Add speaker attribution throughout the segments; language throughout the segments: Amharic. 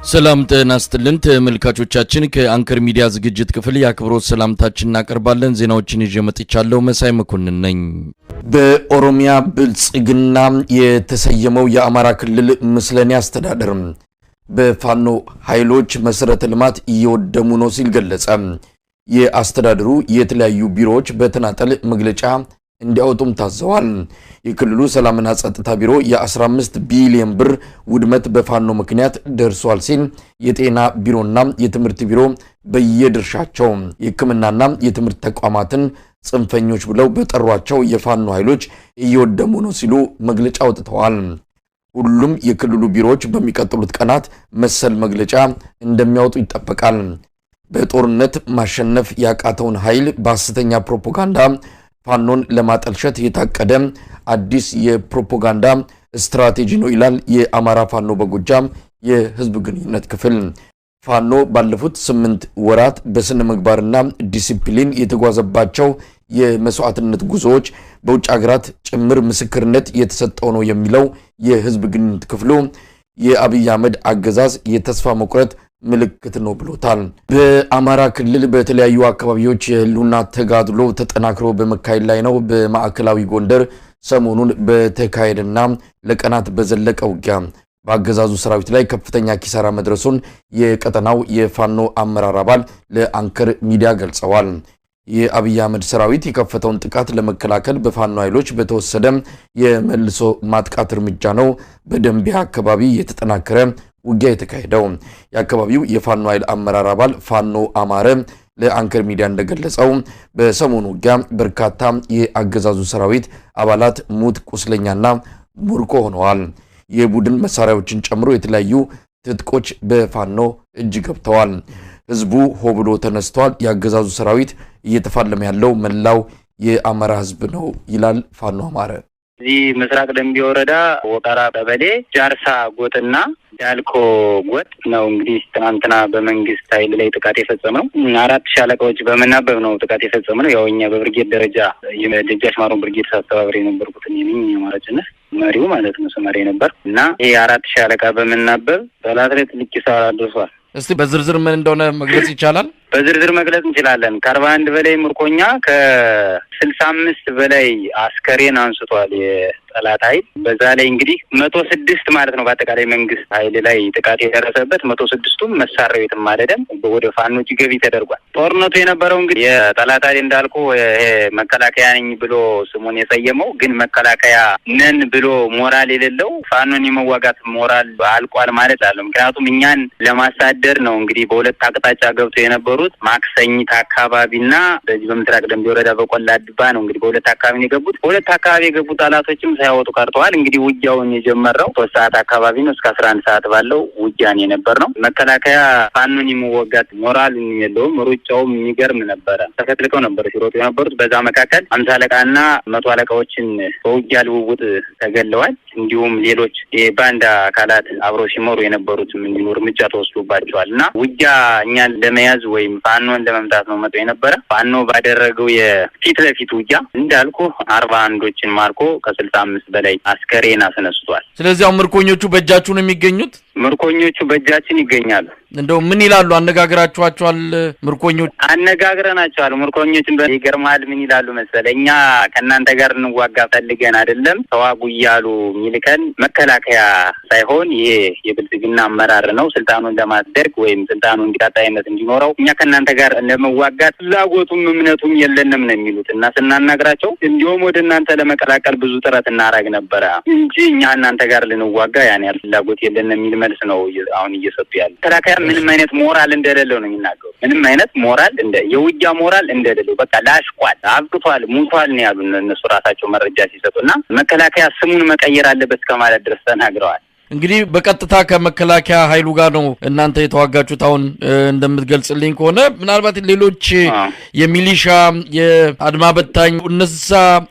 Speaker 1: ሰላም ጤና ይስጥልን ተመልካቾቻችን ከአንከር ሚዲያ ዝግጅት ክፍል ያክብሮት ሰላምታችንን እናቀርባለን። ዜናዎችን ይዤ መጥቻለሁ። መሳይ መኮንን ነኝ። በኦሮሚያ ብልጽግና የተሰየመው የአማራ ክልል ምስለኔ አስተዳደር በፋኖ ኃይሎች መሰረተ ልማት እየወደሙ ነው ሲል ገለጸ። የአስተዳደሩ የተለያዩ ቢሮዎች በተናጠል መግለጫ እንዲያወጡም ታዘዋል። የክልሉ ሰላምና ጸጥታ ቢሮ የ15 ቢሊዮን ብር ውድመት በፋኖ ምክንያት ደርሷል ሲል የጤና ቢሮና የትምህርት ቢሮ በየድርሻቸው የሕክምናና የትምህርት ተቋማትን ጽንፈኞች ብለው በጠሯቸው የፋኖ ኃይሎች እየወደሙ ነው ሲሉ መግለጫ አውጥተዋል። ሁሉም የክልሉ ቢሮዎች በሚቀጥሉት ቀናት መሰል መግለጫ እንደሚያወጡ ይጠበቃል። በጦርነት ማሸነፍ ያቃተውን ኃይል በሐሰተኛ ፕሮፓጋንዳ ፋኖን ለማጠልሸት የታቀደ አዲስ የፕሮፓጋንዳ ስትራቴጂ ነው ይላል የአማራ ፋኖ በጎጃም የህዝብ ግንኙነት ክፍል። ፋኖ ባለፉት 8 ወራት በስነ ምግባርና ዲሲፕሊን የተጓዘባቸው የመስዋዕትነት ጉዞዎች በውጭ ሀገራት ጭምር ምስክርነት የተሰጠው ነው የሚለው የህዝብ ግንኙነት ክፍሉ የአብይ አህመድ አገዛዝ የተስፋ መቁረጥ ምልክት ነው ብሎታል። በአማራ ክልል በተለያዩ አካባቢዎች የህልውና ተጋድሎ ተጠናክሮ በመካሄድ ላይ ነው። በማዕከላዊ ጎንደር ሰሞኑን በተካሄደና ለቀናት በዘለቀ ውጊያ በአገዛዙ ሰራዊት ላይ ከፍተኛ ኪሳራ መድረሱን የቀጠናው የፋኖ አመራር አባል ለአንከር ሚዲያ ገልጸዋል። የአብይ አህመድ ሰራዊት የከፈተውን ጥቃት ለመከላከል በፋኖ ኃይሎች በተወሰደ የመልሶ ማጥቃት እርምጃ ነው በደንቢያ አካባቢ የተጠናከረ ውጊያ የተካሄደው። የአካባቢው የፋኖ ኃይል አመራር አባል ፋኖ አማረ ለአንከር ሚዲያ እንደገለጸው በሰሞኑ ውጊያ በርካታ የአገዛዙ ሰራዊት አባላት ሙት ቁስለኛና ሙርኮ ሆነዋል። የቡድን መሳሪያዎችን ጨምሮ የተለያዩ ትጥቆች በፋኖ እጅ ገብተዋል። ህዝቡ ሆ ብሎ ተነስቷል። የአገዛዙ ሰራዊት እየተፋለመ ያለው መላው የአማራ ህዝብ ነው ይላል ፋኖ አማረ።
Speaker 2: እዚህ ምስራቅ ደንቢ ወረዳ ወቀራ ቀበሌ ጃርሳ ጎጥና ዳልኮ ጎጥ ነው እንግዲህ ትናንትና በመንግስት ኃይል ላይ ጥቃት የፈጸመው 4 ሻለቃዎች በመናበብ ነው ጥቃት የፈጸመው። ያው እኛ በብርጌድ ደረጃ የደጃች ማሮን ብርጌድ አስተባባሪ የነበርኩት እኔ ነኝ። የማራጭነት መሪው ማለት ነው ሰማሪ ነበር እና ይሄ 4 ሻለቃ በመናበብ ጠላት ላይ ትልቅ ኪሳራ አድርሷል። እስቲ በዝርዝር ምን እንደሆነ መግለጽ ይቻላል? በዝርዝር መግለጽ እንችላለን። ከ41 በላይ ምርኮኛ ከ65 በላይ አስከሬን አንስቷል የጠላት ኃይል። በዛ ላይ እንግዲህ 106 ማለት ነው በአጠቃላይ መንግስት ኃይል ላይ ጥቃት የደረሰበት 106ቱም መሳሪያው የትም አልሄደም ወደ ፋኖች ገቢ ተደርጓል። ጦርነቱ የነበረው እንግዲህ የጠላት ኃይል እንዳልኩ መከላከያ ነኝ ብሎ ስሙን የሰየመው ግን መከላከያ ነን ብሎ ሞራል የሌለው ፋኖን የመዋጋት ሞራል አልቋል ማለት አለ። ምክንያቱም እኛን ለማሳደር ነው እንግዲህ በሁለት አቅጣጫ ገብቶ የነበሩት ማክሰኝት አካባቢና በዚህ በምስራቅ ደንቢ ወረዳ በቆላ አድባ ነው እንግዲህ በሁለት አካባቢ ነው የገቡት። በሁለት አካባቢ የገቡት ጠላቶችም ሳይወጡ ቀርተዋል። እንግዲህ ውጊያውን የጀመረው 3 ሰዓት አካባቢ ነው እስከ 11 ሰዓት ባለው ውጊያን የነበር ነው። መከላከያ ፋኖን የመዋጋት ሞራል የለውም። ሩጫውም የሚገርም ነበረ። ተፈትልከው ነበር ሲሮጡ የነበሩት። በዛ መካከል 50 አለቃና 100 አለቃዎችን በውጊያ ልውውጥ ተገለዋል። እንዲሁም ሌሎች የባንዳ አካላት አብረው ሲመሩ የነበሩትም እንዲሁ እርምጃ ተወስዶባቸዋል እና ውጊያ እኛን ለመያዝ ወይም ፋኖን ለመምታት ነው መጥቶ የነበረ። ፋኖ ባደረገው የፊት ለፊት ውጊያ እንዳልኩ 41ዶችን ማርኮ ከ65 በላይ አስከሬን አስነስቷል። ስለዚህ አሁን ምርኮኞቹ በእጃችሁ ነው የሚገኙት? ምርኮኞቹ በእጃችን ይገኛሉ። እንደው ምን ይላሉ? አነጋግራችኋቸዋል? ምርኮኞቹ አነጋግረናቸዋል። ምርኮኞችን ይገርማል። ምን ይላሉ መሰለ እኛ ከእናንተ ጋር እንዋጋ ፈልገን አይደለም ተዋጉ እያሉ ሚልከን መከላከያ ሳይሆን ይሄ የብልጽግና አመራር ነው ስልጣኑን ለማስደርግ ወይም ስልጣኑ እንዲቀጣይነት እንዲኖረው እኛ ከእናንተ ጋር ለመዋጋት ፍላጎቱም እምነቱም የለንም ነው የሚሉት እና ስናናግራቸው እንዲሁም ወደ እናንተ ለመቀላቀል ብዙ ጥረት እናረግ ነበረ እንጂ እኛ እናንተ ጋር ልንዋጋ ያን ያህል ፍላጎት የለንም የሚል መልስ ነው አሁን እየሰጡ ያለ። መከላከያ ምንም አይነት ሞራል እንደሌለው ነው የሚናገሩ። ምንም አይነት ሞራል የውጊያ ሞራል እንደሌለው በቃ ላሽቋል፣ አብቅቷል፣ ሙቷል ነው ያሉ እነሱ ራሳቸው መረጃ ሲሰጡና መከላከያ ስሙን መቀየር አለበት ከማለት ድረስ ተናግረዋል። እንግዲህ በቀጥታ ከመከላከያ ኃይሉ ጋር ነው እናንተ የተዋጋችሁት። አሁን እንደምትገልጽልኝ ከሆነ ምናልባት ሌሎች የሚሊሻ የአድማ በታኝ እነዛ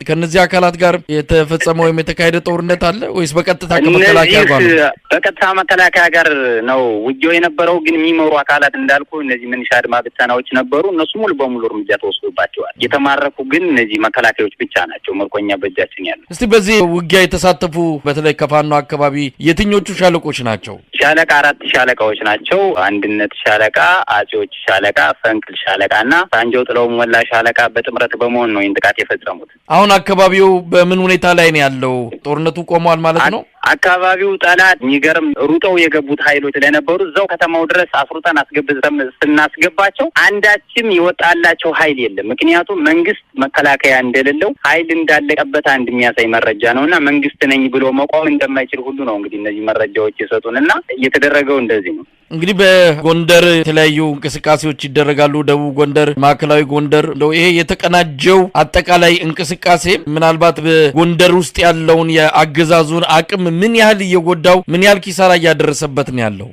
Speaker 2: ከነዚህ አካላት ጋር የተፈጸመው ወይም የተካሄደ ጦርነት አለ ወይስ በቀጥታ ከመከላከያ ጋር ነው? በቀጥታ መከላከያ ጋር ነው ውጊያው የነበረው። ግን የሚመሩ አካላት እንዳልኩ እነዚህ ሚሊሻ አድማ በታናዎች ነበሩ። እነሱ ሙሉ በሙሉ እርምጃ ተወስዶባቸዋል። የተማረኩ ግን እነዚህ መከላከያዎች ብቻ ናቸው ምርኮኛ በእጃችን ያለው። እስቲ በዚህ ውጊያ የተሳተፉ በተለይ ከፋኖ አካባቢ የትኛው
Speaker 1: የትኞቹ ሻለቆች ናቸው?
Speaker 2: ሻለቃ 4 ሻለቃዎች ናቸው። አንድነት ሻለቃ፣ አጼዎች ሻለቃ፣ ፈንቅል ሻለቃና ሳንጆ ጥለው ሞላ ሻለቃ በጥምረት በመሆን ነው ጥቃት የፈጸሙት።
Speaker 1: አሁን አካባቢው በምን ሁኔታ ላይ ነው ያለው? ጦርነቱ ቆሟል ማለት ነው?
Speaker 2: አካባቢው ጠላት የሚገርም ሩጠው የገቡት ኃይሎች ስለነበሩ እዛው ከተማው ድረስ አፍሩተን አስገብተን ስናስገባቸው አንዳችም ይወጣላቸው ኃይል የለም። ምክንያቱም መንግስት መከላከያ እንደሌለው ኃይል እንዳለቀበት አንድ የሚያሳይ መረጃ ነውና መንግስት ነኝ ብሎ መቆም እንደማይችል ሁሉ ነው እንግዲህ እነዚህ መረጃዎች የሰጡንና እየተደረገው እንደዚህ ነው። እንግዲህ
Speaker 1: በጎንደር የተለያዩ እንቅስቃሴዎች ይደረጋሉ። ደቡብ ጎንደር፣ ማዕከላዊ ጎንደር ይሄ የተቀናጀው አጠቃላይ እንቅስቃሴ ምናልባት በጎንደር ውስጥ ያለውን የአገዛዙን አቅም ምን ያህል እየጎዳው ምን ያህል ኪሳራ እያደረሰበት ነው ያለው?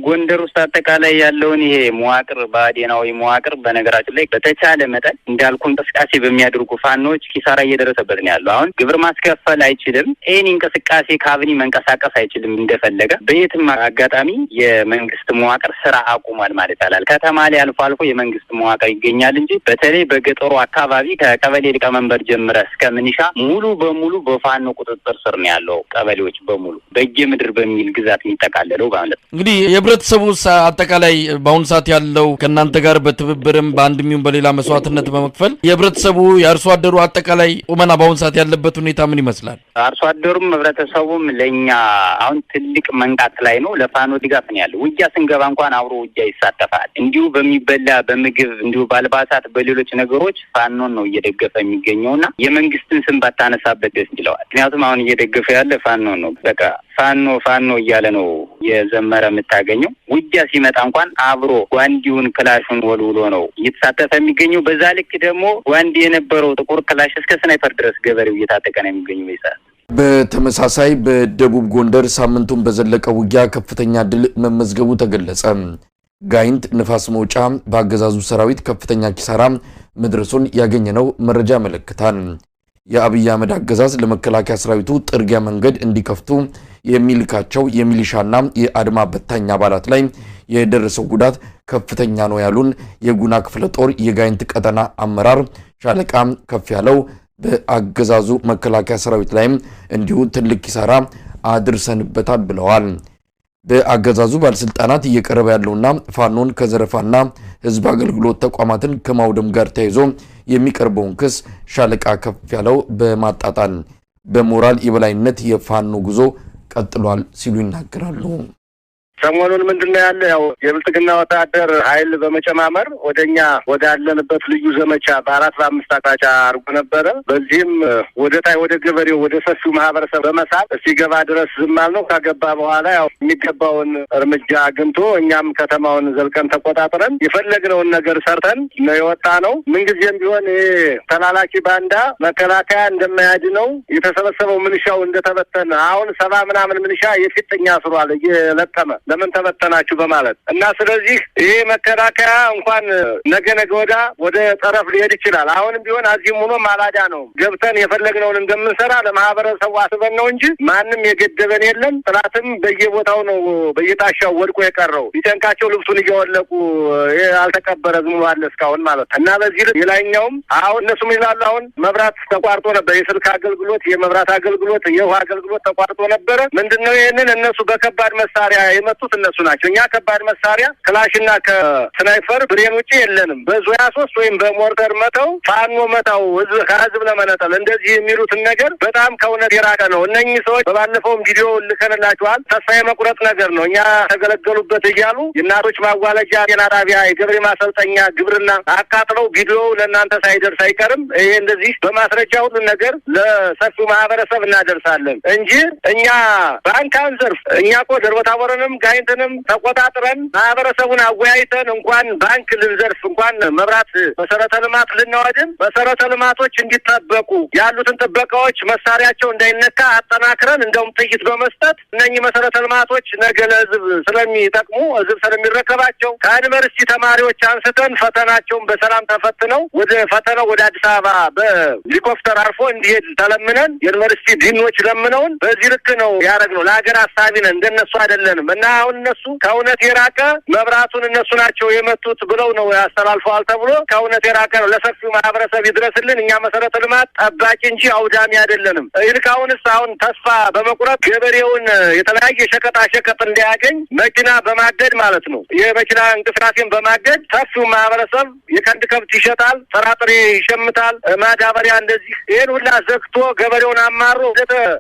Speaker 2: ጎንደር ውስጥ አጠቃላይ ያለውን ይሄ መዋቅር ባዴናዊ መዋቅር በነገራችን ላይ በተቻለ መጠን እንዳልኩ እንቅስቃሴ በሚያደርጉ ፋኖች ኪሳራ እየደረሰበት ነው ያለው። አሁን ግብር ማስከፈል አይችልም። ይሄን እንቅስቃሴ ካቢኔ መንቀሳቀስ አይችልም እንደፈለገ። በየትም አጋጣሚ የመንግስት መዋቅር ስራ አቁሟል ማለት ይቻላል። ከተማ ላይ አልፎ አልፎ የመንግስት መዋቅር ይገኛል እንጂ በተለይ በገጠሩ አካባቢ ከቀበሌ ሊቀመንበር ጀምረ እስከ ምንሻ ሙሉ በሙሉ በፋኖ ቁጥጥር ስር ነው ያለው። ቀበሌዎች በሙሉ በየምድር በሚል ግዛት የሚጠቃለለው ማለት ነው።
Speaker 1: እንግዲህ የህብረተሰቡ አጠቃላይ በአሁኑ ሰዓት ያለው ከእናንተ ጋር በትብብርም በአንድም ይሁን በሌላ መስዋዕትነት በመክፈል የህብረተሰቡ የአርሶ አደሩ አጠቃላይ ቁመና በአሁኑ ሰዓት ያለበት ሁኔታ ምን ይመስላል?
Speaker 2: አርሶ አደሩም ህብረተሰቡም ለኛ አሁን ትልቅ መንቃት ላይ ነው። ለፋኖ ድጋፍ ነው ያለው። ውጊያ ስንገባ እንኳን አብሮ ውጊያ ይሳተፋል። እንዲሁ በሚበላ በምግብ እንዲሁ ባልባሳት በሌሎች ነገሮች ፋኖን ነው እየደገፈ የሚገኘውና የመንግስትን ስም ባታነሳበት ደስ ይለዋል። ምክንያቱም አሁን እየደገፈ ያለ ፋኖን ነው። በቃ ፋኖ እያለ ነው የዘመረ የምታገኘው። ውጊያ ሲመጣ እንኳን አብሮ ጓንዲውን ክላሹን ወልውሎ ነው እየተሳተፈ የሚገኘው። በዛ ልክ ደግሞ ጓንዲ የነበረው ጥቁር ክላሽ እስከ ስናይፐር ድረስ ገበሬው እየታጠቀ ነው የሚገኘው ይሳል።
Speaker 1: በተመሳሳይ በደቡብ ጎንደር ሳምንቱን በዘለቀ ውጊያ ከፍተኛ ድል መመዝገቡ ተገለጸ። ጋይንት ንፋስ መውጫ በአገዛዙ ሰራዊት ከፍተኛ ኪሳራ መድረሱን ያገኘነው መረጃ ያመለክታል። የአብይ አህመድ አገዛዝ ለመከላከያ ሰራዊቱ ጥርጊያ መንገድ እንዲከፍቱ የሚልካቸው የሚሊሻና የአድማ በታኝ አባላት ላይ የደረሰው ጉዳት ከፍተኛ ነው ያሉን የጉና ክፍለ ጦር የጋይንት ቀጠና አመራር ሻለቃ ከፍ ያለው በአገዛዙ መከላከያ ሰራዊት ላይም እንዲሁ ትልቅ ኪሳራ አድርሰንበታል ብለዋል። በአገዛዙ ባለስልጣናት እየቀረበ ያለውና ፋኖን ከዘረፋና ህዝብ አገልግሎት ተቋማትን ከማውደም ጋር ተያይዞ የሚቀርበውን ክስ ሻለቃ ከፍ ያለው በማጣጣል በሞራል የበላይነት የፋኖ ጉዞ ቀጥሏል ሲሉ ይናገራሉ።
Speaker 3: ሰሞኑን ምንድነው ያለ ያው የብልጽግና ወታደር ኃይል በመጨማመር ወደኛ ወዳለንበት ልዩ ዘመቻ በ4-5 አቅጣጫ አርጎ ነበረ። በዚህም ወደ ገበሬው ወደ ሰፊው ማህበረሰብ በመሳብ ሲገባ ድረስ ዝማል ነው። ካገባ በኋላ ያው የሚገባውን እርምጃ አግኝቶ እኛም ከተማውን ዘልቀን ተቆጣጥረን የፈለግነውን ነገር ሰርተን ነው የወጣ ነው። ምንጊዜም ቢሆን ተላላኪ ባንዳ መከላከያ እንደማያድነው የተሰበሰበው ምንሻው እንደተበተነ አሁን 70 ምናምን ምንሻ የፊጥኛ ስሯል እየለቀመ ለምን ተበተናችሁ በማለት እና ስለዚህ ይሄ መከላከያ እንኳን ነገ ወዳ ወደ ጠረፍ ሊሄድ ይችላል። አሁንም ቢሆን አዚም ሆኖ ማላዳ ነው ገብተን የፈለግነውን እንደምንሰራ ለማህበረሰቡ አስበን ነው እንጂ ማንም የገደበን የለም። ጥላትም በየቦታው ነው በየጣሻው ወድቆ የቀረው ቢጨንቃቸው ልብሱን እየወለቁ አልተቀበረ ዝም ብሎ አለ እስካሁን ማለት እና በዚህ የላይኛውም አሁን እነሱም ይላሉ አሁን መብራት ተቋርጦ ነበር። የስልክ አገልግሎት፣ የመብራት አገልግሎት፣ የውሃ አገልግሎት ተቋርጦ ነበር። ምንድነው ይሄንን እነሱ በከባድ መሳሪያ የመጡት እነሱ ናቸው። እኛ ከባድ መሳሪያ ክላሽና ከስናይፐር ብሬን ውጪ የለንም። በዙያ 3 ወይም በሞርተር መተው ፋኖ መታው ከህዝብ ለመነጠል እንደዚህ የሚሉትን ነገር በጣም ከእውነት የራቀ ነው። እነኚህ ሰዎች በባለፈውም ቪዲዮ ልከንላችኋል። ተስፋ የመቁረጥ ነገር ነው። እኛ ተገለገሉበት እያሉ የእናቶች ማዋለጃ፣ ጤና ጣቢያ፣ የገበሬ ማሰልጠኛ፣ ግብርና አቃጥለው ቪዲዮው ለእናንተ ሳይደርስ አይቀርም። ይሄ እንደዚህ በማስረጃ ሁሉን ነገር ለሰፊው ማህበረሰብ እናደርሳለን እንጂ እኛ ባንክ አንዘርፍ። እኛ እኮ ደርበታቦረንም ጋይንትንም ተቆጣጥረን ማህበረሰቡን አወያይተን እንኳን ባንክ ልንዘርፍ እንኳን መብራት መሰረተ ልማት ልናወድም መሰረተ ልማቶች እንዲጠበቁ ያሉትን ጥበቃዎች መሳሪያቸው እንዳይነካ አጠናክረን እንደውም ጥይት በመስጠት እነኚህ መሰረተ ልማቶች ነገ ለህዝብ ስለሚጠቅሙ ህዝብ ስለሚረከባቸው ከዩኒቨርሲቲ ተማሪዎች አንስተን ፈተናቸውን በሰላም ተፈትነው ወደ ፈተናው ወደ አዲስ አበባ በሄሊኮፕተር አርፎ እንዲሄድ ተለምነን ዩኒቨርሲቲ ዲኖች ለምነውን በዚህ ልክ ነው ያደረግነው። ለሀገር አሳቢ ነን እንደነሱ አይደለንም እና አሁን እነሱ ከእውነት የራቀ መብራቱን እነሱ ናቸው የመቱት ብለው ነው ያስተላልፈዋል ተብሎ ከእውነት የራቀ ነው። ለሰፊው ማህበረሰብ ይድረስልን። እኛ መሰረተ ልማት ጠባቂ እንጂ አውዳሚ አይደለንም። ይልቃውንስ አሁን ተስፋ በመቁረጥ ገበሬውን የተለያየ ሸቀጣ ሸቀጥ እንዲያገኝ መኪና በማገድ ማለት ነው የመኪና እንቅስቃሴን በማገድ ሰፊው ማህበረሰብ የቀንድ ከብት ይሸጣል፣ ጥራጥሬ ይሸምታል፣ ማዳበሪያ እንደዚህ ይሄን ሁላ ዘግቶ ገበሬውን አማሮ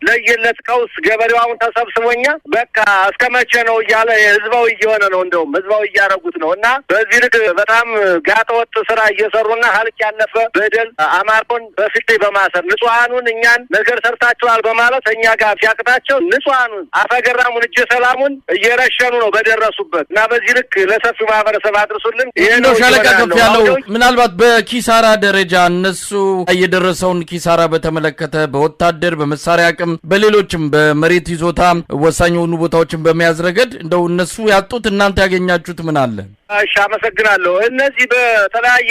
Speaker 3: ለየለት ቀውስ ገበሬው አሁን ተሰብስቦኛ በቃ እስከመቼ ነው እያለ ህዝባዊ እየሆነ ነው። እንደውም ህዝባዊ እያረጉት ነው እና በዚህ ልክ በጣም ጋጠወጥ ስራ እየሰሩና ሀልቅ ያለፈ በደል አማራውን በፊት በማሰር ንጹሃኑን እኛን ነገር ሰርታችኋል በማለት እኛ ጋር ሲያቅታቸው ንጹሃኑን አፈገራሙን እጀ ሰላሙን እየረሸኑ ነው በደረሱበት እና በዚህ ልክ ለሰፊው ማህበረሰብ አድርሱልን። ይሄ ነው ሻለቃ ከፍ ያለው።
Speaker 1: ምናልባት በኪሳራ ደረጃ እነሱ እየደረሰውን ኪሳራ በተመለከተ በወታደር በመሳሪያ አቅም በሌሎችም በመሬት ይዞታ ወሳኝ የሆኑ ቦታዎችን በመያዝ ረገድ እንደው እነሱ ያጡት እናንተ ያገኛችሁት ምን አለ?
Speaker 3: እሺ አመሰግናለሁ። እነዚህ በተለያየ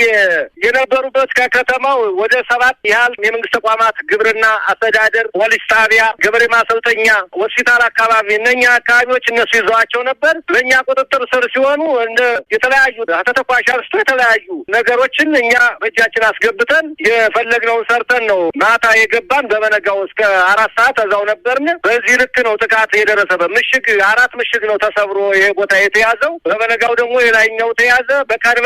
Speaker 3: የነበሩበት ከከተማው ወደ 7 ያህል የመንግስት ተቋማት ግብርና፣ አስተዳደር፣ ፖሊስ ጣቢያ፣ ገበሬ ማሰልጠኛ፣ ሆስፒታል አካባቢ እነኛ አካባቢዎች እነሱ ይዘዋቸው ነበር። በእኛ ቁጥጥር ስር ሲሆኑ እንደ የተለያዩ ተተኳሽ አንስቶ የተለያዩ ነገሮችን እኛ በእጃችን አስገብተን የፈለግነውን ሰርተን ነው ማታ የገባን። በመነጋው እስከ 4 ሰዓት እዛው ነበርን። በዚህ ልክ ነው ጥቃት የደረሰበት። ምሽግ 4 ምሽግ ነው ተሰብሮ ይሄ ቦታ የተያዘው። በመነጋው ደግሞ ሌላኛው ተያዘ። በቀን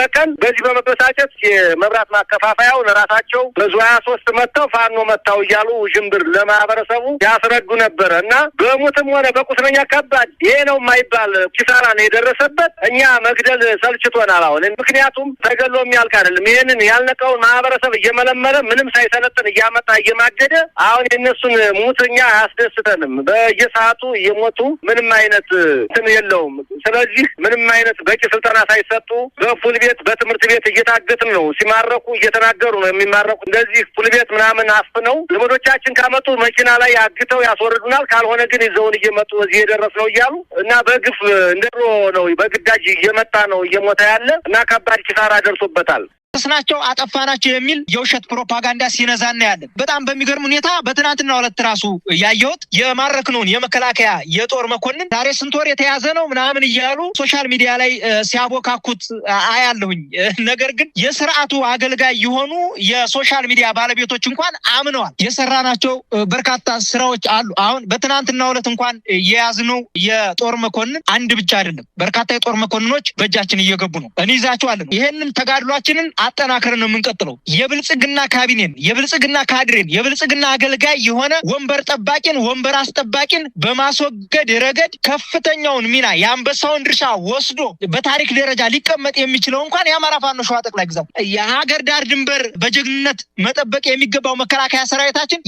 Speaker 3: በዚህ በመበሳጨት የመብራት ማከፋፈያው ለራሳቸው በዙ 23 መተው ፋኖ መታው እያሉ ጅምብር ለማህበረሰቡ ያስረዱ ነበር እና በሞትም ሆነ በቁስለኛ ከባድ ይሄ ነው የማይባል ኪሳራ ነው የደረሰበት። እኛ መግደል ሰልችቶናል አሁን። ምክንያቱም ተገሎ የሚያልቅ አይደለም። ይሄንን ያልነቀውን ማህበረሰብ እየመለመለ ምንም ሳይሰለጥን እያመጣ እየማገደ አሁን የነሱን ሙትኛ አያስደስተንም። በየሰዓቱ እየሞቱ ምንም አይነት እንትን የለውም። ስለዚህ ምንም አይነት በቂ ስልጠና ሳይሰጡ በፉል ቤት በትምህርት ቤት እየታገትን ነው። ሲማረኩ እየተናገሩ ነው የሚማረኩ። እንደዚህ ፉል ቤት ምናምን አፍነው ዘመዶቻችን ካመጡ መኪና ላይ አግተው ያስወርዱናል፣ ካልሆነ ግን ይዘውን እየመጡ እዚህ የደረስ ነው እያሉ እና በግፍ እንደሮ ነው በግዳጅ እየመጣ ነው እየሞተ ያለ እና ከባድ ኪሳራ ደርሶበታል።
Speaker 4: ስናቸው አጠፋናቸው የሚል የውሸት ፕሮፓጋንዳ ሲነዛና ያለን በጣም በሚገርም ሁኔታ በትናንትናው ዕለት ራሱ ያየሁት የማረክነውን የመከላከያ የጦር መኮንን ዛሬ ስንት ወር የተያዘ ነው ምናምን እያሉ ሶሻል ሚዲያ ላይ ሲያቦካኩት አያለሁኝ። ነገር ግን የስርዓቱ አገልጋይ የሆኑ የሶሻል ሚዲያ ባለቤቶች እንኳን አምነዋል። የሰራናቸው በርካታ ስራዎች አሉ። አሁን በትናንትናው ዕለት እንኳን የያዝነው የጦር መኮንን አንድ ብቻ አይደለም፣ በርካታ የጦር መኮንኖች በእጃችን እየገቡ ነው። እንይዛቸዋለን። ይሄንን ተጋድሏችንን አጠናክረን ነው የምንቀጥለው። የብልጽግና ካቢኔን፣ የብልጽግና ካድሬን፣ የብልጽግና አገልጋይ የሆነ ወንበር ጠባቂን፣ ወንበር አስጠባቂን በማስወገድ ረገድ ከፍተኛውን ሚና የአንበሳውን ድርሻ ወስዶ በታሪክ ደረጃ ሊቀመጥ የሚችለው እንኳን የአማራ ፋኖ ሸዋ ጠቅላይ ግዛት የሀገር ዳር ድንበር በጀግንነት መጠበቅ የሚገባው መከላከያ ሰራዊታችን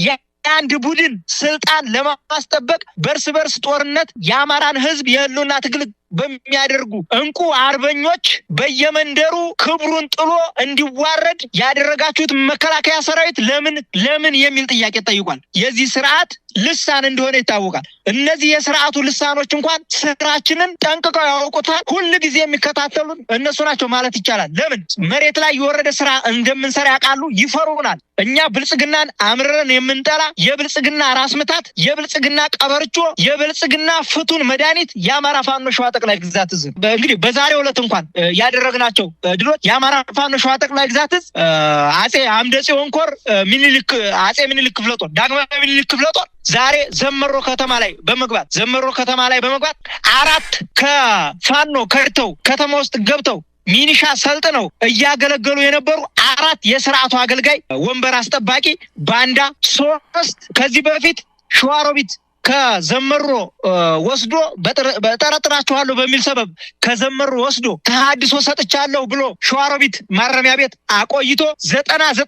Speaker 4: አንድ ቡድን ስልጣን ለማስጠበቅ በርስ ጦርነት የአማራን ህዝብ የህልውና ትግል በሚያደርጉ እንቁ አርበኞች በየመንደሩ ክብሩን ጥሎ እንዲዋረድ ያደረጋችሁት መከላከያ ሰራዊት ለምን የሚል ጥያቄ ጠይቋል። የዚህ ስርዓት ልሳን እንደሆነ ይታወቃል። እነዚህ የስርዓቱ ልሳኖች እንኳን ስራችንን ጠንቅቀው ያውቁታል። ሁሉ ጊዜ የሚከታተሉን እነሱ ናቸው ማለት ይቻላል። ለምን መሬት ላይ የወረደ ስራ እንደምንሰራ ያውቃሉ፣ ይፈሩናል። እኛ ብልጽግናን አምረን የምንጠላ የብልጽግና ራስ ምታት፣ የብልጽግና ቀበርቾ፣ የብልጽግና ፍቱን መድኃኒት የአማራ ፋኖ ሸዋ ጠቅላይ ግዛት ህዝብ እንግዲህ በዛሬው ዕለት እንኳን ያደረግናቸው ድሎች የአማራ ፋኖ ሸዋ ጠቅላይ ግዛት ህዝብ አጼ አምደ ጽዮን ኮር ሚኒሊክ አጼ ሚኒሊክ ክፍለ ጦር ዳግማዊ ሚኒሊክ ክፍለ ጦር ዛሬ ዘመሮ ከተማ ላይ በመግባት 4 ከፋኖ ከርተው ከተማ ውስጥ ገብተው ሚኒሻ ሰልጥነው እያገለገሉ የነበሩ 4 የስርዓቱ አገልጋይ ወንበር አስጠባቂ ባንዳ 3 ከዚህ በፊት ሸዋሮቢት ከዘመሮ ወስዶ በጠረጥራችኋለሁ በሚል ሰበብ ከዘመሮ ወስዶ ተሐድሶ ሰጥቻለሁ ብሎ ሸዋሮቢት ማረሚያ ቤት አቆይቶ 90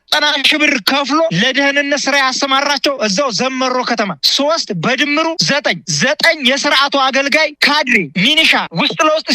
Speaker 4: ሺህ ብር ከፍሎ ለደህንነት ስራ ያሰማራቸው እዛው ዘመሮ ከተማ 3 በድምሩ 9 የስርዓቱ አገልጋይ ካድሬ ሚኒሻ ውስጥ ለውስጥ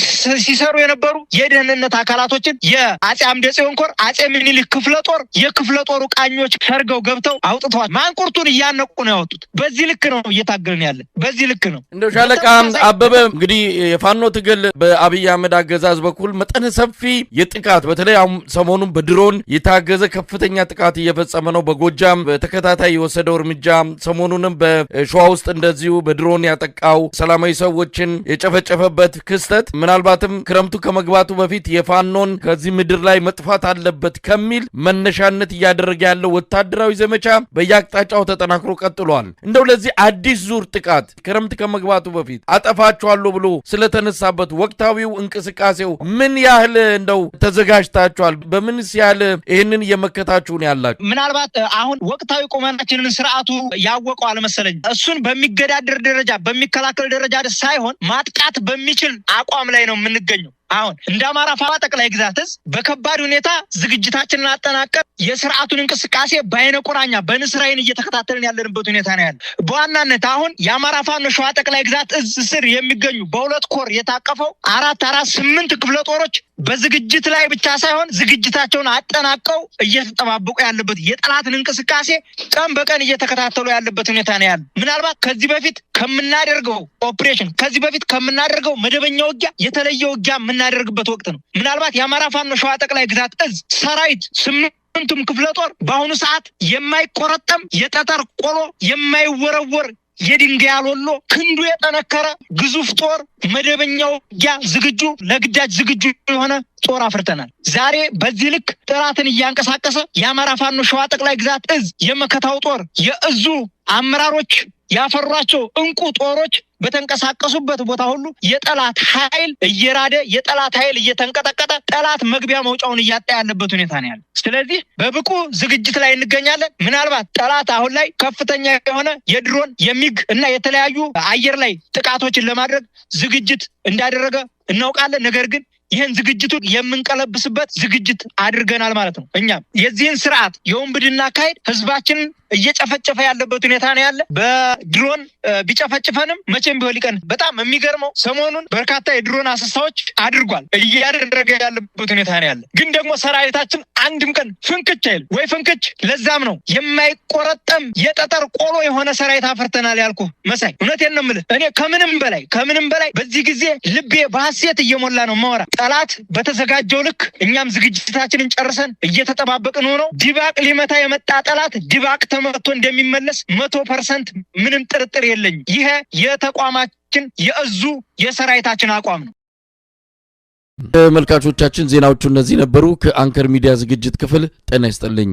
Speaker 4: ሲሰሩ የነበሩ የደህንነት አካላቶችን የአጼ አምደ ጽዮን ኮር አጼ ምኒልክ ክፍለ ጦር የክፍለ ጦሩ ቃኞች ሰርገው ገብተው አውጥተዋል። ማንቁርቱን እያነቁ ነው ያወጡት። በዚህ ልክ ነው እየታገሉ እየተከታተልን ያለ በዚህ ልክ ነው።
Speaker 1: እንደው ሻለቃ አበበ እንግዲህ የፋኖ ትግል በአብይ አህመድ አገዛዝ በኩል መጠነ ሰፊ የጥቃት በተለይ ሰሞኑን በድሮን የታገዘ ከፍተኛ ጥቃት እየፈጸመ ነው። በጎጃም በተከታታይ የወሰደው እርምጃ ሰሞኑንም በሸዋ ውስጥ እንደዚሁ በድሮን ያጠቃው ሰላማዊ ሰዎችን የጨፈጨፈበት ክስተት ምናልባትም ክረምቱ ከመግባቱ በፊት የፋኖን ከዚህ ምድር ላይ መጥፋት አለበት ከሚል መነሻነት እያደረገ ያለው ወታደራዊ ዘመቻ በየአቅጣጫው ተጠናክሮ ቀጥሏል። እንደው ለዚህ አዲስ ዙር ጥቃት ክረምት ከመግባቱ በፊት አጠፋቸዋለሁ ብሎ ስለተነሳበት ወቅታዊው እንቅስቃሴው ምን ያህል እንደው ተዘጋጅታችኋል? በምንስ ያህል ይህንን እየመከታችሁ ነው ያላችሁ?
Speaker 4: ምናልባት አሁን ወቅታዊ ቁመናችንን ስርዓቱ ያወቀው አልመሰለኝ። እሱን በሚገዳደር ደረጃ በሚከላከል ደረጃ ሳይሆን ማጥቃት በሚችል አቋም ላይ ነው የምንገኘው። አሁን እንደ አማራ ፋኖ ጠቅላይ ግዛት እዝ በከባድ ሁኔታ ዝግጅታችንን አጠናቀን የስርዓቱን እንቅስቃሴ በአይነ ቁራኛ በንስር ዓይን እየተከታተልን ያለንበት ሁኔታ ነው ያለ። በዋናነት አሁን የአማራ ፋኖ ሸዋ ጠቅላይ ግዛት እዝ ስር የሚገኙ በሁለት ኮር የታቀፈው 8 ክፍለ ጦሮች በዝግጅት ላይ ብቻ ሳይሆን ዝግጅታቸውን አጠናቀው እየተጠባበቁ ያለበት የጠላትን እንቅስቃሴ ቀን በቀን እየተከታተሉ ያለበት ሁኔታ ነው ያለ። ምናልባት ከዚህ በፊት ከምናደርገው ኦፕሬሽን ከዚህ በፊት ከምናደርገው መደበኛ ውጊያ የተለየ ውጊያ የምናደርግበት ወቅት ነው። ምናልባት የአማራ ፋኖ ሸዋ ጠቅላይ ግዛት እዝ ሰራዊት 8ቱም ክፍለ ጦር በአሁኑ ሰዓት የማይቆረጠም የጠጠር ቆሎ የማይወረወር የድንጋይ አልወሎ ክንዱ የጠነከረ ግዙፍ ጦር መደበኛው ውጊያ ዝግጁ ለግዳጅ ዝግጁ የሆነ ጦር አፍርተናል። ዛሬ በዚህ ልክ ጠላትን እያንቀሳቀሰ የአማራ ፋኖ ሸዋ ጠቅላይ ግዛት እዝ የመከታው ጦር የእዙ አመራሮች ያፈሯቸው እንቁ ጦሮች በተንቀሳቀሱበት ቦታ ሁሉ የጠላት ኃይል እየራደ የጠላት ኃይል እየተንቀጠቀጠ ጠላት መግቢያ መውጫውን እያጣ ያለበት ሁኔታ ነው ያለ። ስለዚህ በብቁ ዝግጅት ላይ እንገኛለን። ምናልባት ጠላት አሁን ላይ ከፍተኛ የሆነ የድሮን የሚግ እና የተለያዩ አየር ላይ ጥቃቶችን ለማድረግ ዝግጅት እንዳደረገ እናውቃለን። ነገር ግን ይህን ዝግጅቱን የምንቀለብስበት ዝግጅት አድርገናል ማለት ነው። እኛም የዚህን ስርዓት የወንብድና አካሄድ ህዝባችንን እየጨፈጨፈ ያለበት ሁኔታ ነው ያለ። በድሮን ቢጨፈጭፈንም መቼም ቢሆን ሊቀን በጣም የሚገርመው ሰሞኑን በርካታ የድሮን አሰሳዎች አድርጓል እያደረገ ያለበት ሁኔታ ነው ያለ። ግን ደግሞ ሰራዊታችን አንድም ቀን ፍንክች አይል ወይ ፍንክች። ለዛም ነው የማይቆረጠም የጠጠር ቆሎ የሆነ ሰራዊት አፈርተናል ያልኩ መሳይ። እውነቴን ነው የምልህ። እኔ ከምንም በላይ በዚህ ጊዜ ልቤ በሐሴት እየሞላ ነው ማወራ። ጠላት በተዘጋጀው ልክ እኛም ዝግጅታችንን ጨርሰን እየተጠባበቅን ሆኖ ዲባቅ ሊመታ የመጣ ጠላት ዲባቅ ተመቶ እንደሚመለስ 100% ምንም ጥርጥር የለኝም። ይሄ የተቋማችን የእዙ የሰራዊታችን አቋም ነው።
Speaker 1: ተመልካቾቻችን ዜናዎቹ እነዚህ ነበሩ። ከአንከር ሚዲያ ዝግጅት ክፍል ጤና ይስጥልኝ።